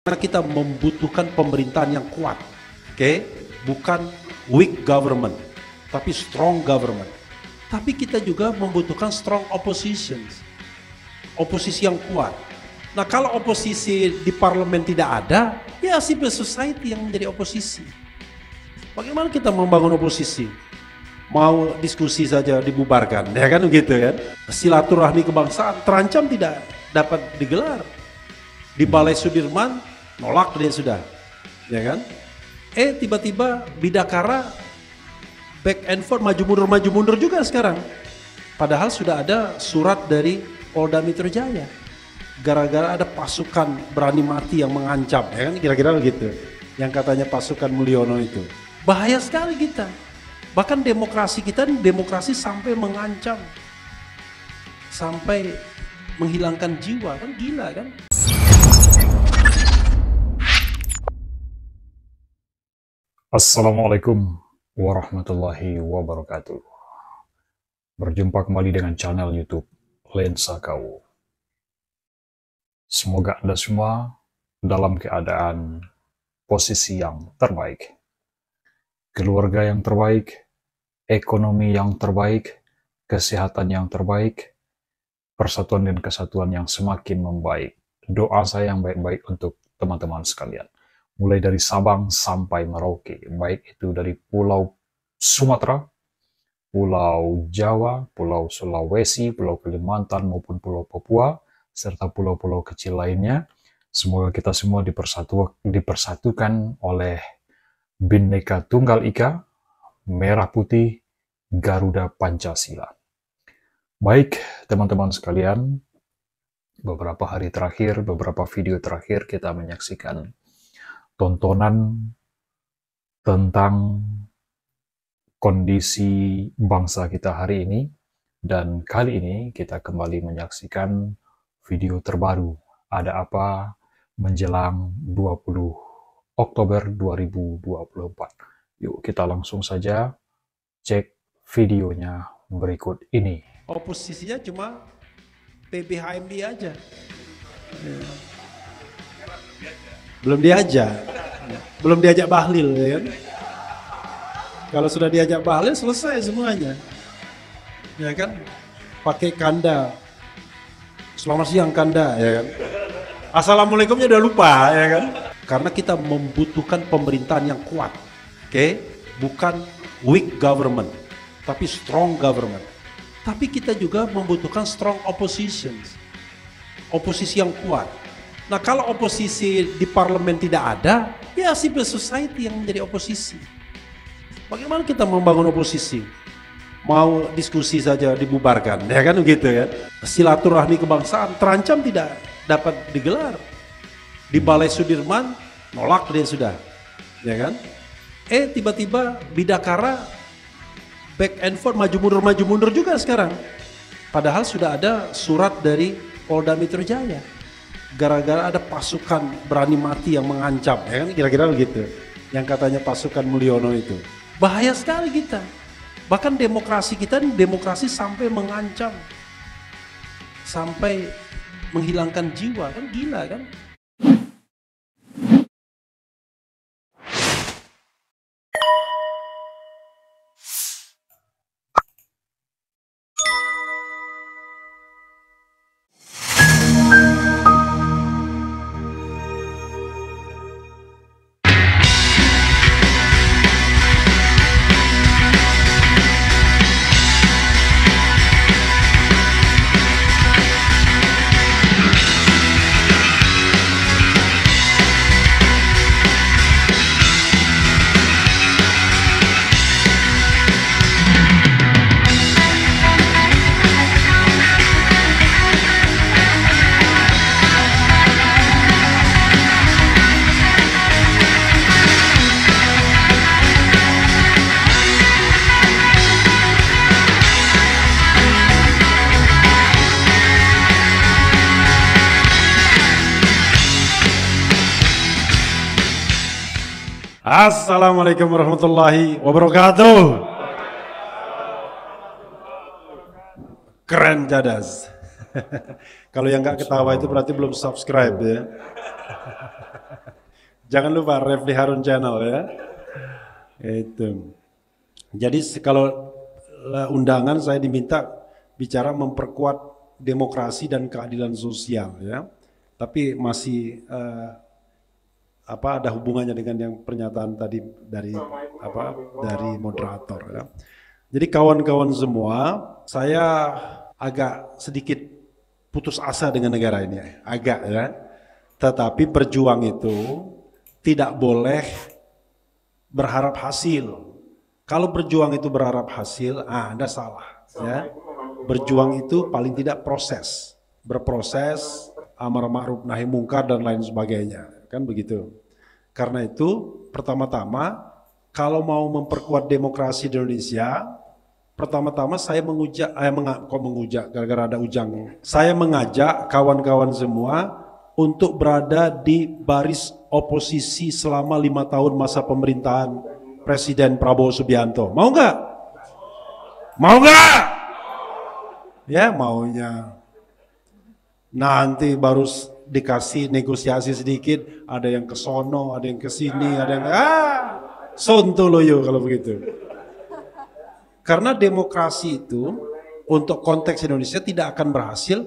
Karena kita membutuhkan pemerintahan yang kuat, oke? Bukan weak government, tapi strong government. Tapi kita juga membutuhkan strong opposition, oposisi yang kuat. Nah, kalau oposisi di parlemen tidak ada, ya civil society yang menjadi oposisi. Bagaimana kita membangun oposisi? Mau diskusi saja dibubarkan, ya kan begitu kan? Silaturahmi kebangsaan terancam tidak dapat digelar. Di Balai Sudirman nolak dia sudah, ya kan? Tiba-tiba Bidakara back and forth, maju mundur juga sekarang. Padahal sudah ada surat dari Polda Metro Jaya. Gara-gara ada pasukan berani mati yang mengancam, ya kan? Kira-kira begitu. Yang katanya pasukan Mulyono itu. Bahaya sekali kita. Bahkan demokrasi kita, demokrasi sampai mengancam, sampai menghilangkan jiwa, kan gila kan? Assalamualaikum warahmatullahi wabarakatuh. Berjumpa kembali dengan channel YouTube Lensa KU. Semoga Anda semua dalam keadaan posisi yang terbaik, keluarga yang terbaik, ekonomi yang terbaik, kesehatan yang terbaik, persatuan dan kesatuan yang semakin membaik. Doa saya yang baik-baik untuk teman-teman sekalian. Mulai dari Sabang sampai Merauke, baik itu dari Pulau Sumatera, Pulau Jawa, Pulau Sulawesi, Pulau Kalimantan maupun Pulau Papua, serta pulau-pulau kecil lainnya. Semoga kita semua dipersatukan oleh Bhinneka Tunggal Ika, Merah Putih, Garuda Pancasila. Baik teman-teman sekalian, beberapa hari terakhir, beberapa video terakhir kita menyaksikan tontonan tentang kondisi bangsa kita hari ini, dan kali ini kita kembali menyaksikan video terbaru. Ada apa menjelang 20 Oktober 2024. Yuk kita langsung saja cek videonya berikut ini. Oposisinya cuma PBHMD aja. Belum diajak Bahlil, ya kan? Kalau sudah diajak Bahlil selesai semuanya, ya kan? Pakai kanda, selamat siang kanda, ya kan? Assalamualaikumnya udah lupa, ya kan? Karena kita membutuhkan pemerintahan yang kuat, oke? Bukan weak government, tapi strong government. Tapi kita juga membutuhkan strong opposition, oposisi yang kuat. Nah, kalau oposisi di parlemen tidak ada, ya civil society yang menjadi oposisi. Bagaimana kita membangun oposisi? Mau diskusi saja dibubarkan, ya kan begitu kan? Silaturahmi kebangsaan terancam tidak dapat digelar. Di Balai Sudirman nolak dia sudah, ya kan? Tiba-tiba Bidakara back and forth, maju mundur juga sekarang. Padahal sudah ada surat dari Polda Metro Jaya. Gara-gara ada pasukan berani mati yang mengancam, ya kan? Kira-kira begitu. Yang katanya pasukan Mulyono itu. Bahaya sekali kita. Bahkan demokrasi kita, demokrasi sampai mengancam, sampai menghilangkan jiwa, kan gila kan? Assalamualaikum warahmatullahi wabarakatuh. Keren cadas. Kalau yang nggak ketawa itu berarti belum subscribe ya. Jangan lupa Refli Harun Channel ya. Itu. Jadi kalau undangan saya diminta bicara memperkuat demokrasi dan keadilan sosial ya. Tapi masih ada hubungannya dengan yang pernyataan tadi dari dari moderator ya. Jadi kawan-kawan semua, saya agak sedikit putus asa dengan negara ini, agak ya. Tetapi berjuang itu tidak boleh berharap hasil. Kalau berjuang itu berharap hasil, Anda salah ya. Berjuang itu paling tidak proses, berproses, amar ma'ruf nahi mungkar dan lain sebagainya, kan begitu. Karena itu pertama-tama kalau mau memperkuat demokrasi di Indonesia, pertama-tama saya gara-gara ada ujang. Saya mengajak kawan-kawan semua untuk berada di baris oposisi selama 5 tahun masa pemerintahan Presiden Prabowo Subianto. Mau nggak? Mau nggak? Ya maunya. Nanti baru dikasih negosiasi sedikit, ada yang ke sono, ada yang ke sini, ada yang sontoloyo kalau begitu. Karena demokrasi itu untuk konteks Indonesia tidak akan berhasil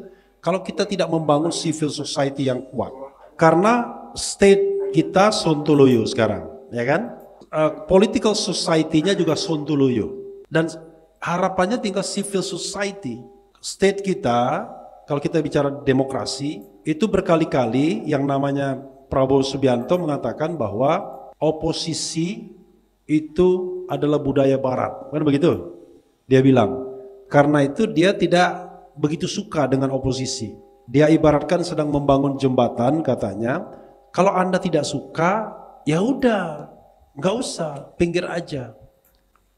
kalau kita tidak membangun civil society yang kuat. Karena state kita sontoloyo sekarang, ya kan? Political society-nya juga sontoloyo. Dan harapannya tinggal civil society. State kita, kalau kita bicara demokrasi, itu berkali-kali yang namanya Prabowo Subianto mengatakan bahwa oposisi itu adalah budaya barat. Kan begitu? Dia bilang. Karena itu dia tidak begitu suka dengan oposisi. Dia ibaratkan sedang membangun jembatan katanya. Kalau Anda tidak suka, ya udah, nggak usah, pinggir aja.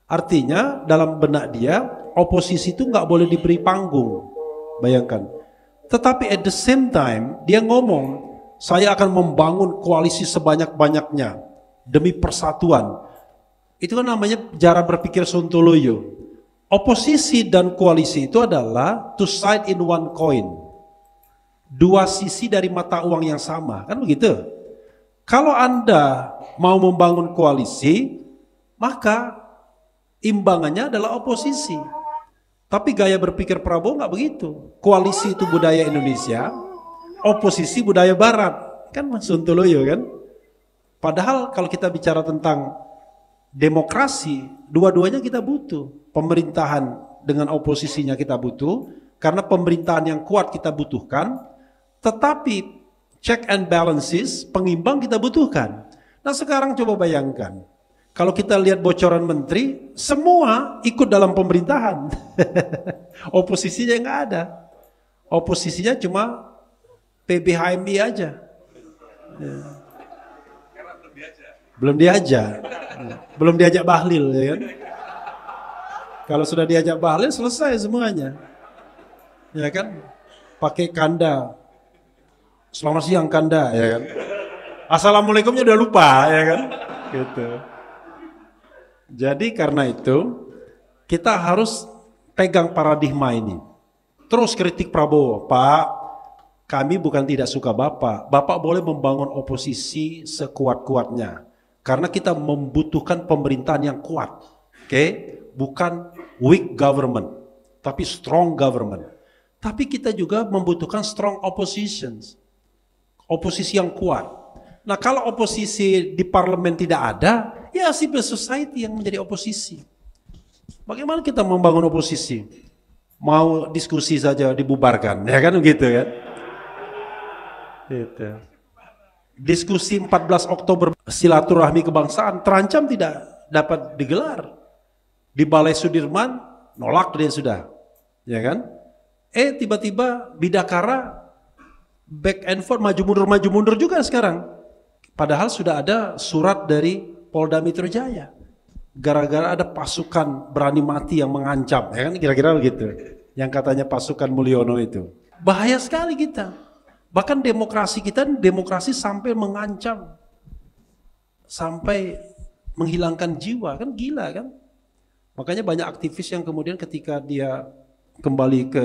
Artinya dalam benak dia, oposisi itu nggak boleh diberi panggung. Bayangkan. Tetapi at the same time dia ngomong, saya akan membangun koalisi sebanyak-banyaknya demi persatuan. Itu kan namanya cara berpikir sontoloyo. Oposisi dan koalisi itu adalah two side in one coin. Dua sisi dari mata uang yang sama, kan begitu? Kalau Anda mau membangun koalisi, maka imbangannya adalah oposisi. Tapi gaya berpikir Prabowo nggak begitu. Koalisi itu budaya Indonesia, oposisi budaya Barat, kan sontoloyo kan. Padahal kalau kita bicara tentang demokrasi, dua-duanya kita butuh. Pemerintahan dengan oposisinya kita butuh, karena pemerintahan yang kuat kita butuhkan. Tetapi check and balances, pengimbang kita butuhkan. Nah sekarang coba bayangkan. Kalau kita lihat bocoran menteri, semua ikut dalam pemerintahan. Oposisinya nggak ada. Oposisinya cuma PBHMI aja. Ya. Belum diajak. Belum diajak Bahlil, ya kan? Kalau sudah diajak Bahlil, selesai semuanya. Ya kan? Pakai kanda. Selamat siang kanda, ya kan? Assalamualaikumnya udah lupa, ya kan? Gitu. Jadi karena itu kita harus pegang paradigma ini. Terus kritik Prabowo, Pak, kami bukan tidak suka Bapak. Bapak boleh membangun oposisi sekuat-kuatnya. Karena kita membutuhkan pemerintahan yang kuat. Oke? Bukan weak government, tapi strong government. Tapi kita juga membutuhkan strong oppositions. Oposisi yang kuat. Nah kalau oposisi di parlemen tidak ada, ya civil society yang menjadi oposisi. Bagaimana kita membangun oposisi? Mau diskusi saja dibubarkan, ya kan begitu kan? Gitu. Diskusi 14 Oktober silaturahmi kebangsaan terancam tidak dapat digelar. Di Balai Sudirman nolak dia sudah, ya kan? Tiba-tiba Bidakara back and forth, maju mundur juga sekarang. Padahal sudah ada surat dari Polda Metro Jaya. Gara-gara ada pasukan berani mati yang mengancam, ya kan kira-kira begitu. Yang katanya pasukan Mulyono itu. Bahaya sekali kita. Bahkan demokrasi kita, demokrasi sampai mengancam. Sampai menghilangkan jiwa, kan gila kan. Makanya banyak aktivis yang kemudian ketika dia kembali ke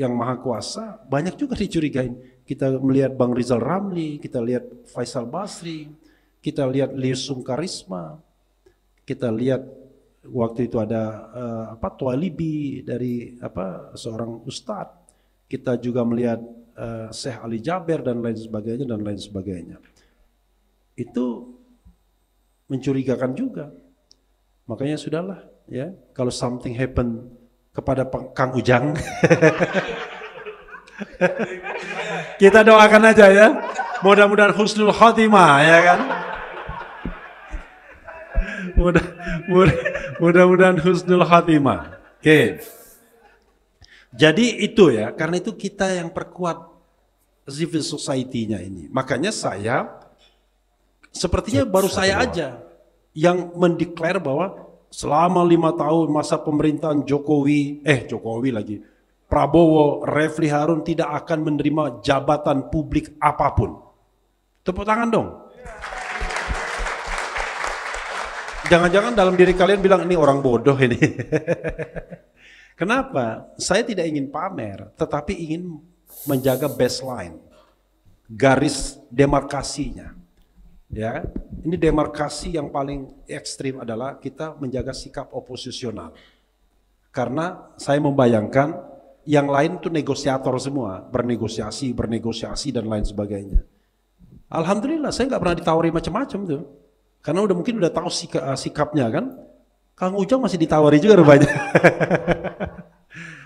yang maha kuasa, banyak juga dicurigain. kita melihat Bang Rizal Ramli, kita lihat Faisal Basri, kita lihat Liusung Karisma, kita lihat waktu itu ada Tualibi dari seorang ustadz, kita juga melihat Syekh Ali Jaber dan lain sebagainya. Itu mencurigakan juga. Makanya sudahlah ya, kalau something happen kepada Kang Ujang kita doakan aja ya, mudah-mudahan husnul khotimah ya kan. Mudah-mudahan husnul khotimah. Oke. Jadi itu ya, karena itu kita yang perkuat civil society-nya ini. Makanya saya sepertinya baru saya aja yang mendeklar bahwa selama 5 tahun masa pemerintahan Prabowo, Refli Harun tidak akan menerima jabatan publik apapun. Tepuk tangan dong. Jangan-jangan dalam diri kalian bilang ini orang bodoh ini. Kenapa? Saya tidak ingin pamer, tetapi ingin menjaga baseline, garis demarkasinya. Ya, ini demarkasi yang paling ekstrim adalah kita menjaga sikap oposisional. Karena saya membayangkan yang lain itu negosiator semua, bernegosiasi dan lain sebagainya. Alhamdulillah saya nggak pernah ditawari macam-macam tuh, karena mungkin udah tahu sikapnya kan. Kang Ujang masih ditawari juga rupanya.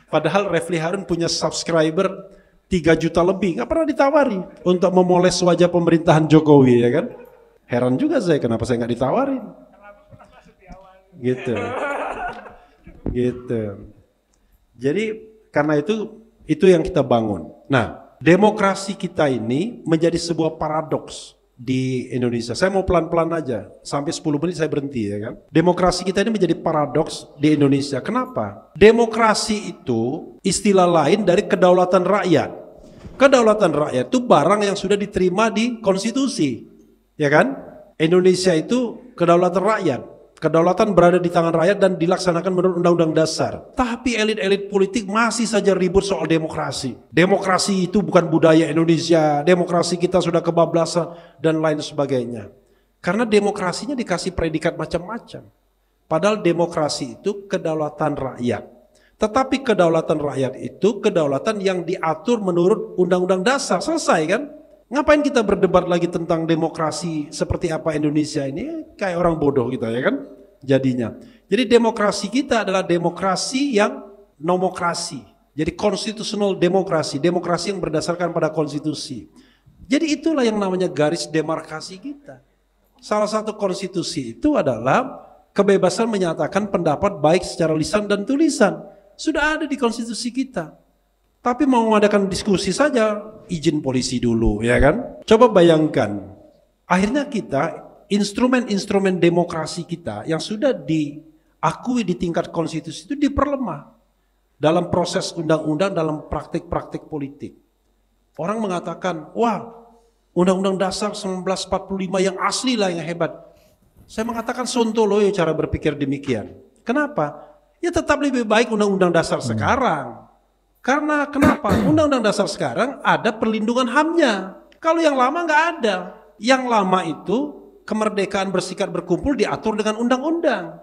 Padahal Refli Harun punya subscriber 3 juta lebih, nggak pernah ditawari untuk memoles wajah pemerintahan Jokowi ya kan. Heran juga saya kenapa saya nggak ditawarin. Gitu. Jadi karena itu yang kita bangun. Nah, demokrasi kita ini menjadi sebuah paradoks di Indonesia. Saya mau pelan-pelan aja, sampai 10 menit saya berhenti ya kan. Demokrasi kita ini menjadi paradoks di Indonesia. Kenapa? Demokrasi itu istilah lain dari kedaulatan rakyat. Kedaulatan rakyat itu barang yang sudah diterima di konstitusi. Ya kan? Indonesia itu kedaulatan rakyat. Kedaulatan berada di tangan rakyat dan dilaksanakan menurut undang-undang dasar. Tapi elit-elit politik masih saja ribut soal demokrasi. Demokrasi itu bukan budaya Indonesia. Demokrasi kita sudah kebablasan dan lain sebagainya. Karena demokrasinya dikasih predikat macam-macam. Padahal demokrasi itu kedaulatan rakyat. Tetapi kedaulatan rakyat itu kedaulatan yang diatur menurut undang-undang dasar. Selesai kan? Ngapain kita berdebat lagi tentang demokrasi seperti apa Indonesia ini? Kayak orang bodoh kita ya kan jadinya. Jadi demokrasi kita adalah demokrasi yang nomokrasi. Jadi constitutional demokrasi, demokrasi yang berdasarkan pada konstitusi. Jadi itulah yang namanya garis demarkasi kita. Salah satu konstitusi itu adalah kebebasan menyatakan pendapat baik secara lisan dan tulisan. Sudah ada di konstitusi kita. Tapi mau mengadakan diskusi saja, izin polisi dulu, ya kan? Coba bayangkan, akhirnya kita, instrumen-instrumen demokrasi kita yang sudah diakui di tingkat konstitusi itu diperlemah dalam proses undang-undang, dalam praktik-praktik politik. Orang mengatakan, wah, Undang-Undang Dasar 1945 yang asli lah yang hebat. Saya mengatakan sontoloyo cara berpikir demikian. Kenapa? Ya tetap lebih baik Undang-Undang Dasar sekarang. Karena kenapa? Undang-Undang Dasar sekarang ada perlindungan HAM-nya. Kalau yang lama nggak ada. Yang lama itu kemerdekaan bersikap berkumpul diatur dengan undang-undang.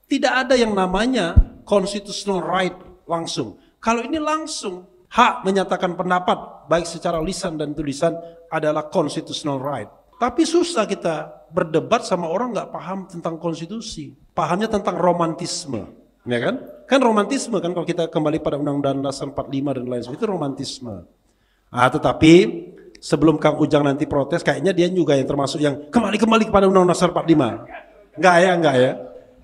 Tidak ada yang namanya constitutional right langsung. Kalau ini langsung, hak menyatakan pendapat baik secara lisan dan tulisan adalah constitutional right. Tapi susah kita berdebat sama orang nggak paham tentang konstitusi. Pahamnya tentang romantisme. Ya kan? Kan romantisme kan kalau kita kembali pada Undang-Undang Dasar 45 dan lain sebagainya itu romantisme. Tetapi sebelum Kang Ujang nanti protes kayaknya dia juga yang termasuk yang kembali kepada Undang-Undang Dasar 45. Enggak ya.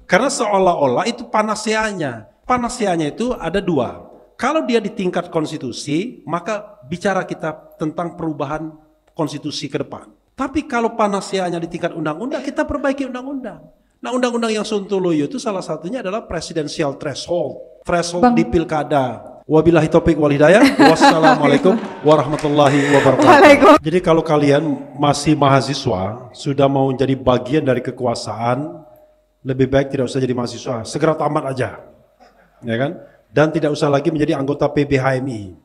Karena seolah-olah itu panasianya. Panasianya itu ada dua. Kalau dia di tingkat konstitusi, maka bicara kita tentang perubahan konstitusi ke depan. Tapi kalau panasianya di tingkat undang-undang, kita perbaiki undang-undang. Nah, undang-undang yang sontoloyo itu salah satunya adalah presidential threshold di pilkada. Wabillahi taufiq wal hidayah. Wassalamualaikum warahmatullahi wabarakatuh. Jadi kalau kalian masih mahasiswa, sudah mau jadi bagian dari kekuasaan, lebih baik tidak usah jadi mahasiswa, segera tamat aja. Ya kan? Dan tidak usah lagi menjadi anggota PBHMI.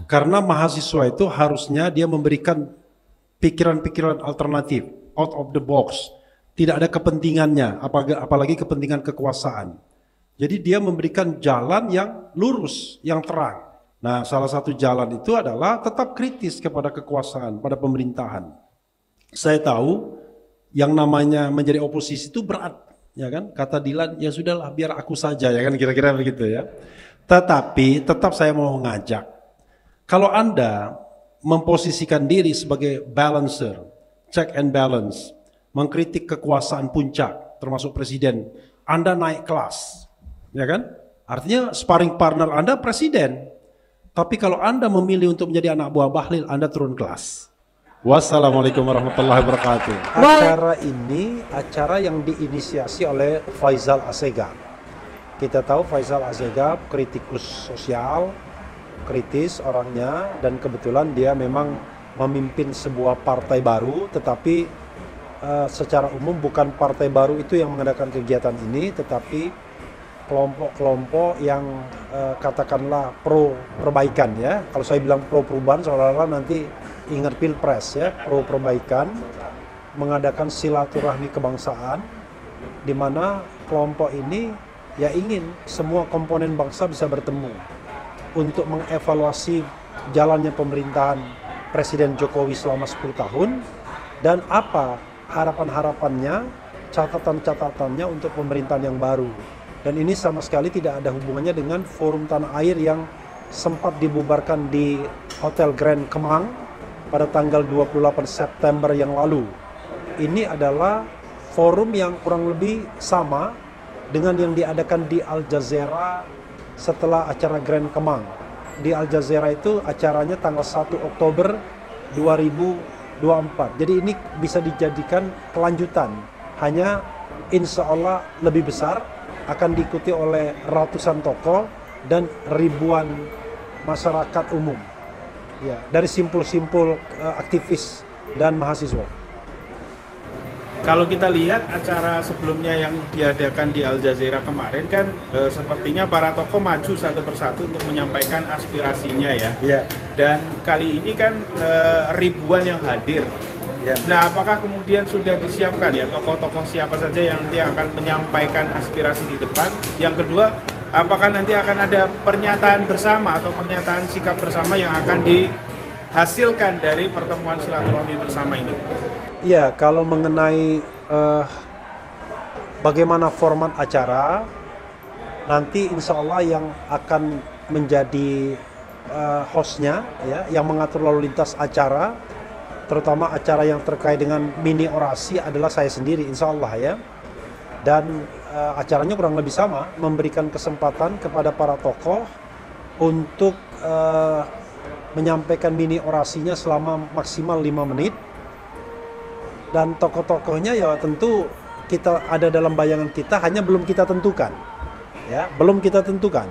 Karena mahasiswa itu harusnya dia memberikan pikiran-pikiran alternatif, out of the box. Tidak ada kepentingannya, apalagi kepentingan kekuasaan. Jadi dia memberikan jalan yang lurus, yang terang. Nah, salah satu jalan itu adalah tetap kritis kepada kekuasaan, pada pemerintahan. Saya tahu yang namanya menjadi oposisi itu berat, ya kan? Kata Dilan, ya sudahlah biar aku saja, ya kan, kira-kira begitu ya. Tetapi tetap saya mau mengajak, kalau Anda memposisikan diri sebagai balancer, check and balance, mengkritik kekuasaan puncak, termasuk presiden, Anda naik kelas, ya kan? Artinya sparring partner Anda presiden. Tapi kalau Anda memilih untuk menjadi anak buah Bahlil, Anda turun kelas. Wassalamualaikum warahmatullahi wabarakatuh. Acara ini acara yang diinisiasi oleh Faisal Assegaf. Kita tahu Faisal Assegaf kritikus sosial, kritis orangnya, dan kebetulan dia memang memimpin sebuah partai baru, tetapi secara umum bukan partai baru itu yang mengadakan kegiatan ini, tetapi kelompok-kelompok yang katakanlah pro perbaikan ya. Kalau saya bilang pro perubahan seolah-olah nanti ingat pilpres ya, pro perbaikan, mengadakan silaturahmi kebangsaan di mana kelompok ini ya ingin semua komponen bangsa bisa bertemu untuk mengevaluasi jalannya pemerintahan Presiden Jokowi selama 10 tahun dan apa harapan-harapannya, catatan-catatannya untuk pemerintahan yang baru. Dan ini sama sekali tidak ada hubungannya dengan forum tanah air yang sempat dibubarkan di Hotel Grand Kemang pada tanggal 28 September yang lalu. Ini adalah forum yang kurang lebih sama dengan yang diadakan di Al Jazeera setelah acara Grand Kemang. Di Al Jazeera itu acaranya tanggal 1 Oktober 2024. Jadi ini bisa dijadikan kelanjutan. Hanya insya Allah lebih besar, akan diikuti oleh ratusan tokoh dan ribuan masyarakat umum. Ya, dari simpul-simpul aktivis dan mahasiswa. Kalau kita lihat acara sebelumnya yang diadakan di Al Jazeera kemarin kan sepertinya para tokoh maju satu persatu untuk menyampaikan aspirasinya ya. Ya. Dan kali ini kan ribuan yang hadir. Ya. Nah, apakah kemudian sudah disiapkan ya tokoh-tokoh siapa saja yang nanti akan menyampaikan aspirasi di depan? Yang kedua, apakah nanti akan ada pernyataan bersama atau pernyataan sikap bersama yang akan dihasilkan dari pertemuan silaturahmi bersama ini? Ya, kalau mengenai bagaimana format acara, nanti insya Allah yang akan menjadi hostnya, ya, yang mengatur lalu lintas acara, terutama acara yang terkait dengan mini orasi adalah saya sendiri insya Allah ya. Dan acaranya kurang lebih sama, memberikan kesempatan kepada para tokoh untuk menyampaikan mini orasinya selama maksimal 5 menit. Dan tokoh-tokohnya ya tentu kita ada dalam bayangan kita, hanya belum kita tentukan ya, belum kita tentukan.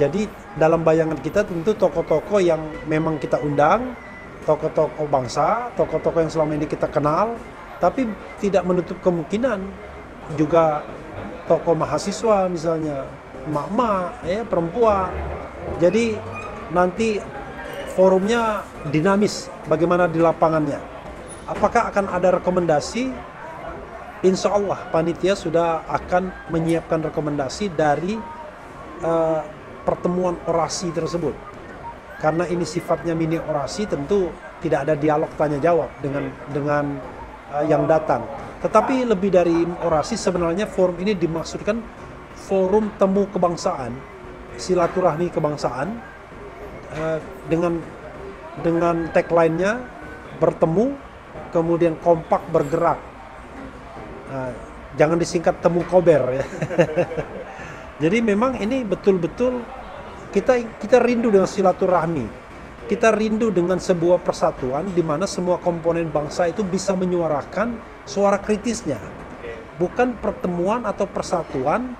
Jadi dalam bayangan kita tentu tokoh-tokoh yang memang kita undang, tokoh-tokoh bangsa, tokoh-tokoh yang selama ini kita kenal, tapi tidak menutup kemungkinan juga tokoh mahasiswa misalnya, emak-emak, ya, perempuan. Jadi nanti forumnya dinamis, bagaimana di lapangannya. Apakah akan ada rekomendasi? Insya Allah panitia sudah akan menyiapkan rekomendasi dari pertemuan orasi tersebut. Karena ini sifatnya mini orasi, tentu tidak ada dialog tanya jawab dengan yang datang. Tetapi lebih dari orasi, sebenarnya forum ini dimaksudkan forum temu kebangsaan, silaturahmi kebangsaan, dengan tagline-nya bertemu, kemudian kompak bergerak. Jangan disingkat temu kober ya. Jadi memang ini betul-betul kita rindu dengan silaturahmi. Kita rindu dengan sebuah persatuan di mana semua komponen bangsa itu bisa menyuarakan suara kritisnya. Bukan pertemuan atau persatuan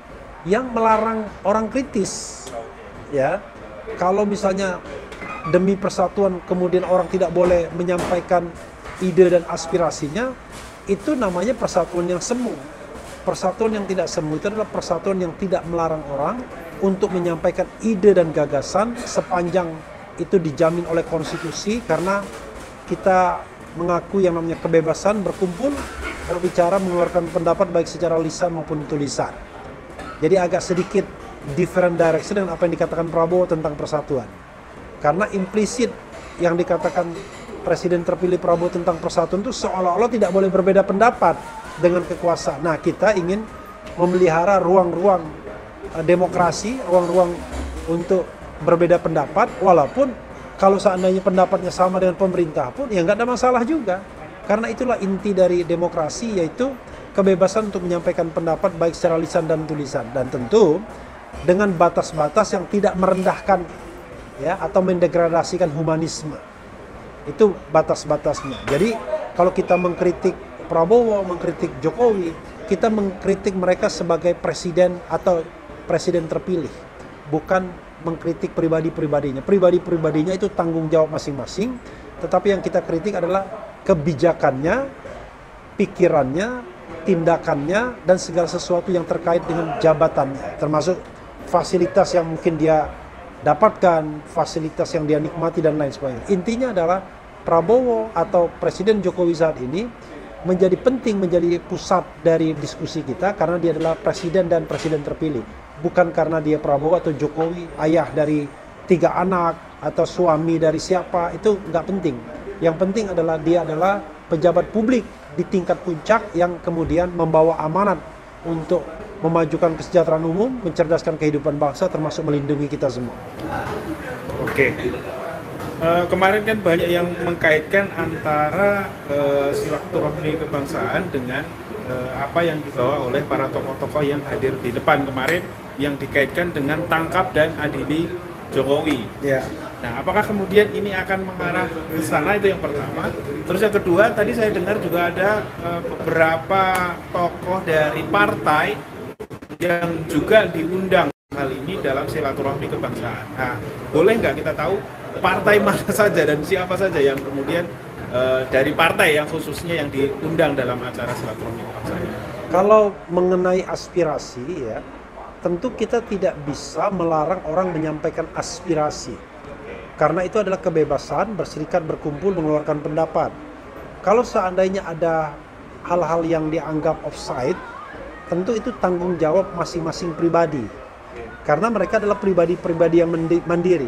yang melarang orang kritis. Ya. Kalau misalnya demi persatuan kemudian orang tidak boleh menyampaikan ide dan aspirasinya, itu namanya persatuan yang semu. Persatuan yang tidak semu itu adalah persatuan yang tidak melarang orang untuk menyampaikan ide dan gagasan sepanjang itu dijamin oleh konstitusi karena kita mengaku yang namanya kebebasan berkumpul, berbicara, mengeluarkan pendapat baik secara lisan maupun tulisan. Jadi agak sedikit different direction dengan apa yang dikatakan Prabowo tentang persatuan. Karena implisit yang dikatakan Presiden terpilih Prabowo tentang persatuan itu seolah-olah tidak boleh berbeda pendapat dengan kekuasaan. Nah, kita ingin memelihara ruang-ruang demokrasi, ruang-ruang untuk berbeda pendapat, walaupun kalau seandainya pendapatnya sama dengan pemerintah pun ya nggak ada masalah juga. Karena itulah inti dari demokrasi, yaitu kebebasan untuk menyampaikan pendapat baik secara lisan dan tulisan, dan tentu dengan batas-batas yang tidak merendahkan ya atau mendegradasikan humanisme. Itu batas-batasnya. Jadi kalau kita mengkritik Prabowo, mengkritik Jokowi, kita mengkritik mereka sebagai presiden atau presiden terpilih, bukan mengkritik pribadi-pribadinya. Pribadi-pribadinya itu tanggung jawab masing-masing, tetapi yang kita kritik adalah kebijakannya, pikirannya, tindakannya, dan segala sesuatu yang terkait dengan jabatannya, termasuk fasilitas yang mungkin dia dapatkan, fasilitas yang dia nikmati, dan lain sebagainya. Intinya adalah Prabowo atau Presiden Jokowi saat ini menjadi penting, menjadi pusat dari diskusi kita karena dia adalah presiden dan presiden terpilih. Bukan karena dia Prabowo atau Jokowi, ayah dari 3 anak atau suami dari siapa, itu nggak penting. Yang penting adalah dia adalah pejabat publik di tingkat puncak yang kemudian membawa amanat untuk memajukan kesejahteraan umum, mencerdaskan kehidupan bangsa, termasuk melindungi kita semua. Oke. Kemarin kan banyak yang mengkaitkan antara silaturahmi kebangsaan dengan apa yang dibawa oleh para tokoh-tokoh yang hadir di depan kemarin, yang dikaitkan dengan tangkap dan adili Jokowi. Ya. Nah, apakah kemudian ini akan mengarah ke sana? Itu yang pertama. Terus yang kedua, tadi saya dengar juga ada beberapa tokoh dari partai yang juga diundang hal ini dalam silaturahmi kebangsaan. Nah, boleh nggak kita tahu partai mana saja dan siapa saja yang kemudian dari partai yang khususnya yang diundang dalam acara silaturahmi kebangsaan? Kalau mengenai aspirasi ya, tentu kita tidak bisa melarang orang menyampaikan aspirasi. Karena itu adalah kebebasan berserikat, berkumpul, mengeluarkan pendapat. Kalau seandainya ada hal-hal yang dianggap offside, tentu itu tanggung jawab masing-masing pribadi. Karena mereka adalah pribadi-pribadi yang mandiri.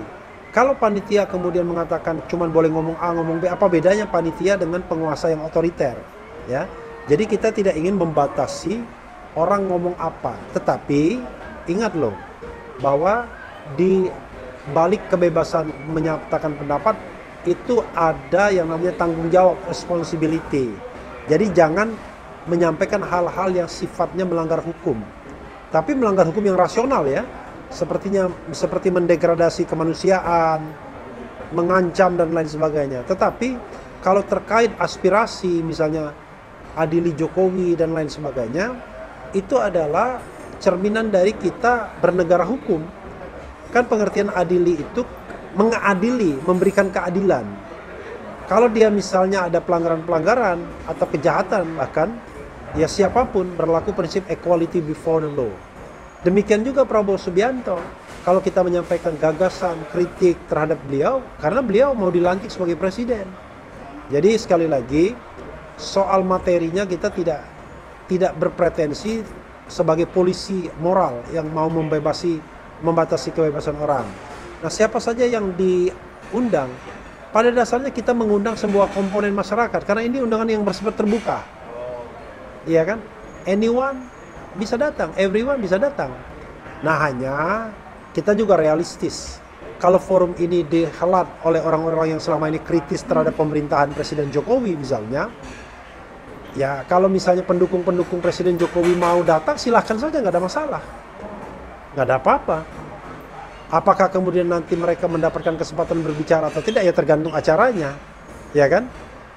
Kalau panitia kemudian mengatakan cuman boleh ngomong A, ngomong B, apa bedanya panitia dengan penguasa yang otoriter? Ya, jadi kita tidak ingin membatasi orang ngomong apa. Tetapi ingat loh, bahwa di balik kebebasan menyatakan pendapat itu ada yang namanya tanggung jawab, responsibility. Jadi jangan menyampaikan hal-hal yang sifatnya melanggar hukum, tapi melanggar hukum yang rasional ya, seperti mendegradasi kemanusiaan, mengancam dan lain sebagainya. Tetapi kalau terkait aspirasi misalnya adili Jokowi dan lain sebagainya, itu adalah cerminan dari kita bernegara hukum. Kan pengertian adili itu mengadili, memberikan keadilan. Kalau dia misalnya ada pelanggaran-pelanggaran atau kejahatan bahkan, ya siapapun berlaku prinsip equality before the law. Demikian juga Prabowo Subianto. Kalau kita menyampaikan gagasan, kritik terhadap beliau, karena beliau mau dilantik sebagai presiden. Jadi sekali lagi, soal materinya kita tidak berpretensi sebagai polisi moral yang mau membatasi kebebasan orang. Nah, siapa saja yang diundang, pada dasarnya kita mengundang sebuah komponen masyarakat karena ini undangan yang bersifat terbuka. Iya kan? Anyone bisa datang, everyone bisa datang. Nah, hanya kita juga realistis. Kalau forum ini dihelat oleh orang-orang yang selama ini kritis terhadap pemerintahan Presiden Jokowi misalnya, ya kalau misalnya pendukung-pendukung Presiden Jokowi mau datang, silahkan saja, nggak ada masalah. Nggak ada apa-apa. Apakah kemudian nanti mereka mendapatkan kesempatan berbicara atau tidak, ya tergantung acaranya, ya kan?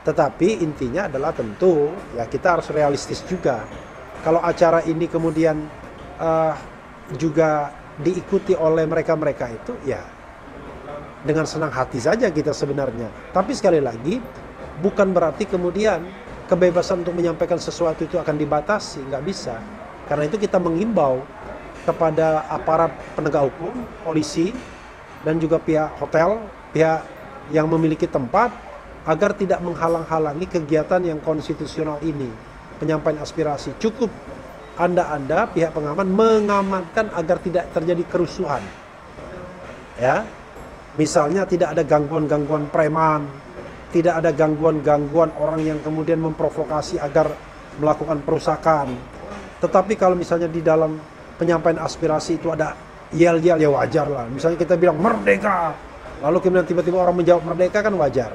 Tetapi intinya adalah tentu ya kita harus realistis juga. Kalau acara ini kemudian juga diikuti oleh mereka-mereka itu, ya dengan senang hati saja kita sebenarnya. Tapi sekali lagi, bukan berarti kemudian kebebasan untuk menyampaikan sesuatu itu akan dibatasi, nggak bisa. Karena itu kita mengimbau kepada aparat penegak hukum, polisi, dan juga pihak hotel pihak yang memiliki tempat agar tidak menghalang-halangi kegiatan yang konstitusional ini, penyampaian aspirasi. Cukup Anda pihak pengaman mengamankan agar tidak terjadi kerusuhan. Ya. Misalnya tidak ada gangguan-gangguan preman, tidak ada gangguan-gangguan orang yang kemudian memprovokasi agar melakukan perusakan. Tetapi kalau misalnya di dalam penyampaian aspirasi itu ada yel-yel, ya wajar lah. Misalnya kita bilang merdeka, lalu kemudian tiba-tiba orang menjawab merdeka, kan wajar.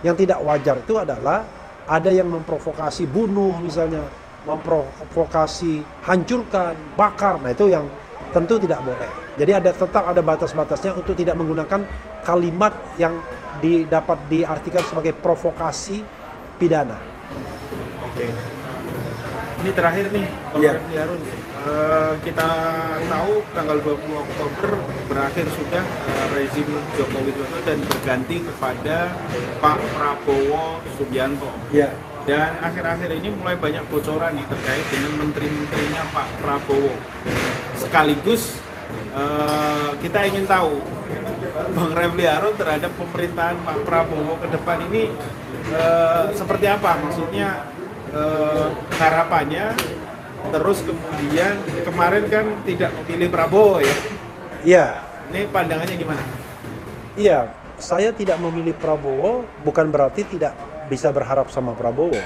Yang tidak wajar itu adalah ada yang memprovokasi bunuh misalnya, memprovokasi hancurkan, bakar. Nah itu yang tentu tidak boleh. Jadi tetap ada batas-batasnya untuk tidak menggunakan kalimat yang dapat diartikan sebagai provokasi pidana. Oke. Ini terakhir nih, Pak Refli Harun. Kita tahu tanggal 20 Oktober berakhir sudah rezim Joko Widodo dan berganti kepada Pak Prabowo Subianto. Ya. Dan akhir-akhir ini mulai banyak bocoran nih terkait dengan menteri-menterinya Pak Prabowo. Sekaligus kita ingin tahu Bang Refli Harun terhadap pemerintahan Pak Prabowo ke depan ini seperti apa? Maksudnya harapannya. Terus kemudian kemarin kan tidak memilih Prabowo ya? Iya. Ini pandangannya gimana? Iya, saya tidak memilih Prabowo bukan berarti tidak bisa berharap sama Prabowo.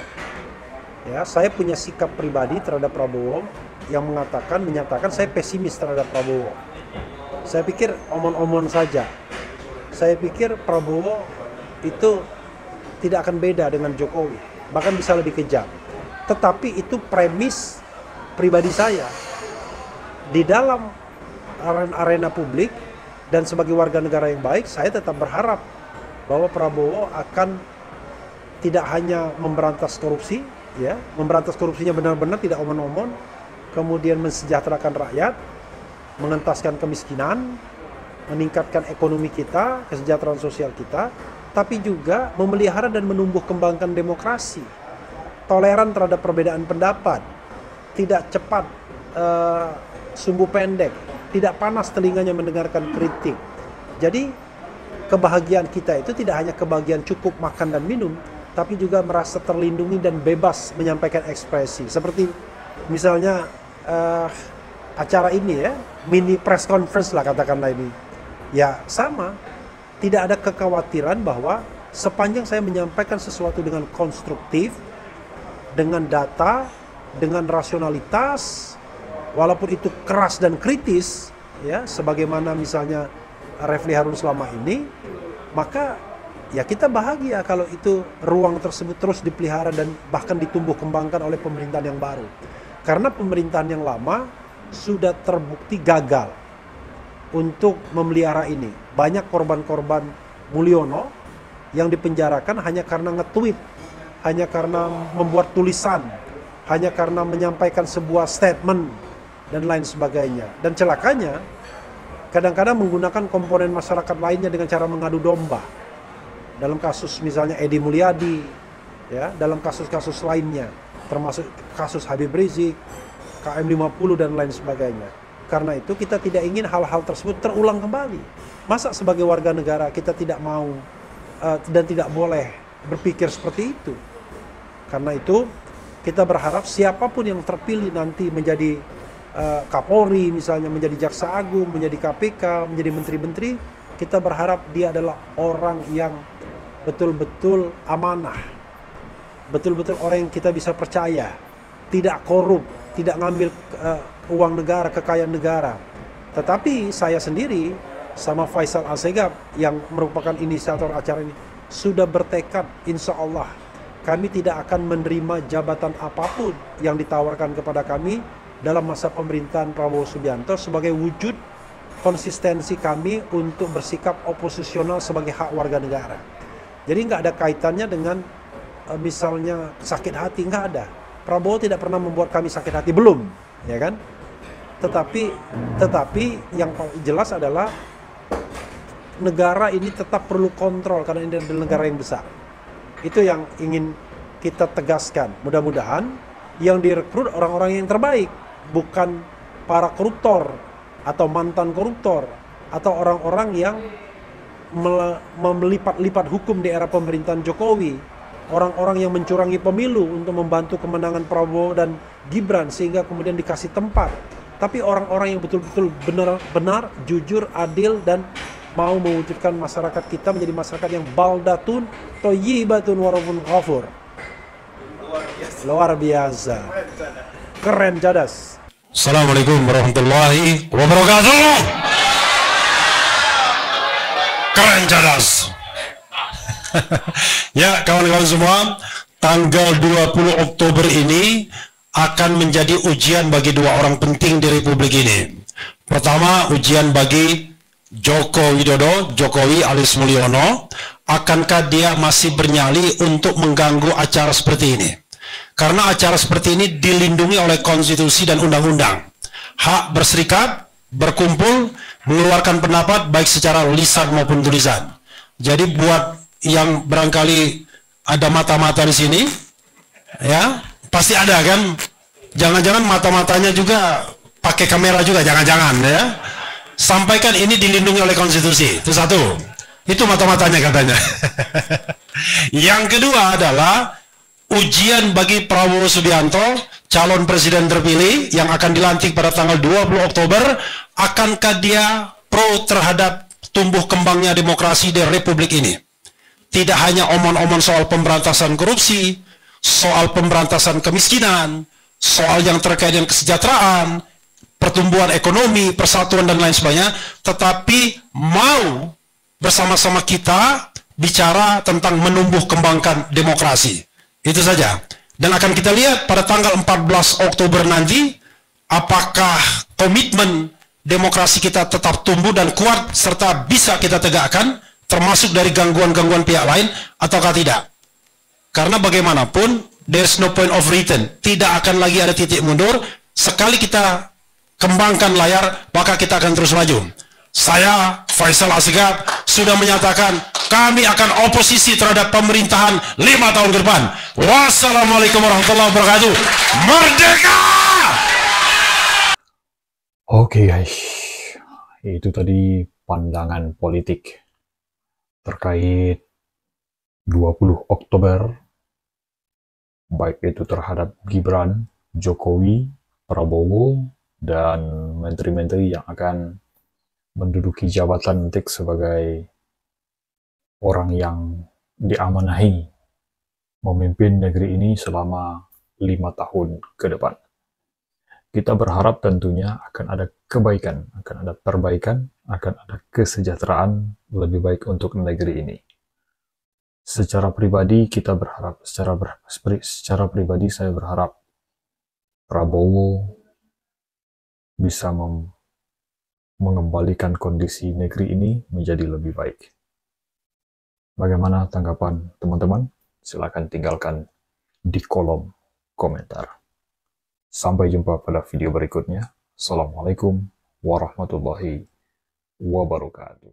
Ya, saya punya sikap pribadi terhadap Prabowo yang menyatakan saya pesimis terhadap Prabowo. Saya pikir omon-omon saja. Saya pikir Prabowo itu tidak akan beda dengan Jokowi, bahkan bisa lebih kejam. Tetapi itu premis pribadi saya. Di dalam arena publik dan sebagai warga negara yang baik, saya tetap berharap bahwa Prabowo akan tidak hanya memberantas korupsi, ya, memberantas korupsinya benar-benar tidak omon-omon, kemudian mensejahterakan rakyat, mengentaskan kemiskinan, meningkatkan ekonomi kita, kesejahteraan sosial kita, tapi juga memelihara dan menumbuh kembangkan demokrasi, toleran terhadap perbedaan pendapat, tidak cepat sumbu pendek, tidak panas telinganya mendengarkan kritik. Jadi kebahagiaan kita itu tidak hanya kebahagiaan cukup makan dan minum, tapi juga merasa terlindungi dan bebas menyampaikan ekspresi. Seperti misalnya acara ini ya, mini press conference lah katakanlah ini. Ya sama, tidak ada kekhawatiran bahwa sepanjang saya menyampaikan sesuatu dengan konstruktif, dengan data, dengan rasionalitas, walaupun itu keras dan kritis, ya, sebagaimana misalnya Refli Harun selama ini, maka ya kita bahagia kalau itu ruang tersebut terus dipelihara dan bahkan ditumbuh kembangkan oleh pemerintahan yang baru. Karena pemerintahan yang lama sudah terbukti gagal untuk memelihara ini. Banyak korban-korban Mulyono yang dipenjarakan hanya karena nge-tweet, hanya karena membuat tulisan, hanya karena menyampaikan sebuah statement dan lain sebagainya. Dan celakanya kadang-kadang menggunakan komponen masyarakat lainnya dengan cara mengadu domba. Dalam kasus misalnya Edi Mulyadi, ya, dalam kasus-kasus lainnya, termasuk kasus Habib Rizik, KM50 dan lain sebagainya. Karena itu kita tidak ingin hal-hal tersebut terulang kembali. Masa sebagai warga negara kita tidak mau dan tidak boleh berpikir seperti itu. Karena itu kita berharap siapapun yang terpilih nanti menjadi Kapolri misalnya, menjadi Jaksa Agung, menjadi KPK, menjadi menteri-menteri, kita berharap dia adalah orang yang betul-betul amanah, betul-betul orang yang kita bisa percaya, tidak korup, tidak ngambil uang negara, kekayaan negara. Tetapi saya sendiri sama Faisal Assegaf yang merupakan inisiator acara ini sudah bertekad, insya Allah kami tidak akan menerima jabatan apapun yang ditawarkan kepada kami dalam masa pemerintahan Prabowo Subianto sebagai wujud konsistensi kami untuk bersikap oposisional sebagai hak warga negara. Jadi nggak ada kaitannya dengan misalnya sakit hati, nggak ada. Prabowo tidak pernah membuat kami sakit hati, belum, ya kan? Tetapi yang jelas adalah negara ini tetap perlu kontrol karena ini adalah negara yang besar. Itu yang ingin kita tegaskan. Mudah-mudahan yang direkrut orang-orang yang terbaik, bukan para koruptor atau mantan koruptor atau orang-orang yang melipat-lipat hukum di era pemerintahan Jokowi, orang-orang yang mencurangi pemilu untuk membantu kemenangan Prabowo dan Gibran sehingga kemudian dikasih tempat. Tapi orang-orang yang betul-betul benar, jujur, adil, dan mau mewujudkan masyarakat kita menjadi masyarakat yang baldatun thayyibatun warabun ghafur. Luar biasa. Keren, cadas. Assalamualaikum warahmatullahi wabarakatuh. Keren, cadas. Ya, kawan-kawan semua, tanggal 20 Oktober ini akan menjadi ujian bagi dua orang penting di Republik ini. Pertama, ujian bagi Joko Widodo, Jokowi alias Mulyono. Akankah dia masih bernyali untuk mengganggu acara seperti ini? Karena acara seperti ini dilindungi oleh konstitusi dan undang-undang. Hak berserikat, berkumpul, mengeluarkan pendapat baik secara lisan maupun tulisan. Jadi buat yang barangkali ada mata-mata di sini, ya pasti ada kan? Jangan-jangan mata-matanya juga pakai kamera juga, jangan-jangan ya. Sampaikan ini dilindungi oleh konstitusi, itu satu. Itu mata-matanya katanya. Yang kedua adalah ujian bagi Prabowo Subianto, calon presiden terpilih yang akan dilantik pada tanggal 20 Oktober. Akankah dia pro terhadap tumbuh kembangnya demokrasi di Republik ini? Tidak hanya omong-omong soal pemberantasan korupsi, soal pemberantasan kemiskinan, soal yang terkait dengan kesejahteraan, pertumbuhan ekonomi, persatuan dan lain sebagainya, tetapi mau bersama-sama kita bicara tentang menumbuh kembangkan demokrasi. Itu saja. Dan akan kita lihat pada tanggal 14 Oktober nanti, apakah komitmen demokrasi kita tetap tumbuh dan kuat serta bisa kita tegakkan, termasuk dari gangguan-gangguan pihak lain, ataukah tidak. Karena bagaimanapun, there's no point of return. Tidak akan lagi ada titik mundur. Sekali kita kembangkan layar, maka kita akan terus maju. Saya, Faisal Asgaf, sudah menyatakan kami akan oposisi terhadap pemerintahan 5 tahun ke depan. Wassalamualaikum warahmatullahi wabarakatuh. Merdeka! Oke guys, itu tadi pandangan politik terkait 20 Oktober, baik itu terhadap Gibran, Jokowi, Prabowo, dan menteri-menteri yang akan menduduki jabatan nanti sebagai orang yang diamanahi memimpin negeri ini selama 5 tahun ke depan. Kita berharap tentunya akan ada kebaikan, akan ada perbaikan, akan ada kesejahteraan lebih baik untuk negeri ini. Secara pribadi kita berharap, secara pribadi saya berharap Prabowo bisa mengembalikan kondisi negeri ini menjadi lebih baik. Bagaimana tanggapan teman-teman? Silakan tinggalkan di kolom komentar. Sampai jumpa pada video berikutnya. Assalamualaikum warahmatullahi wabarakatuh.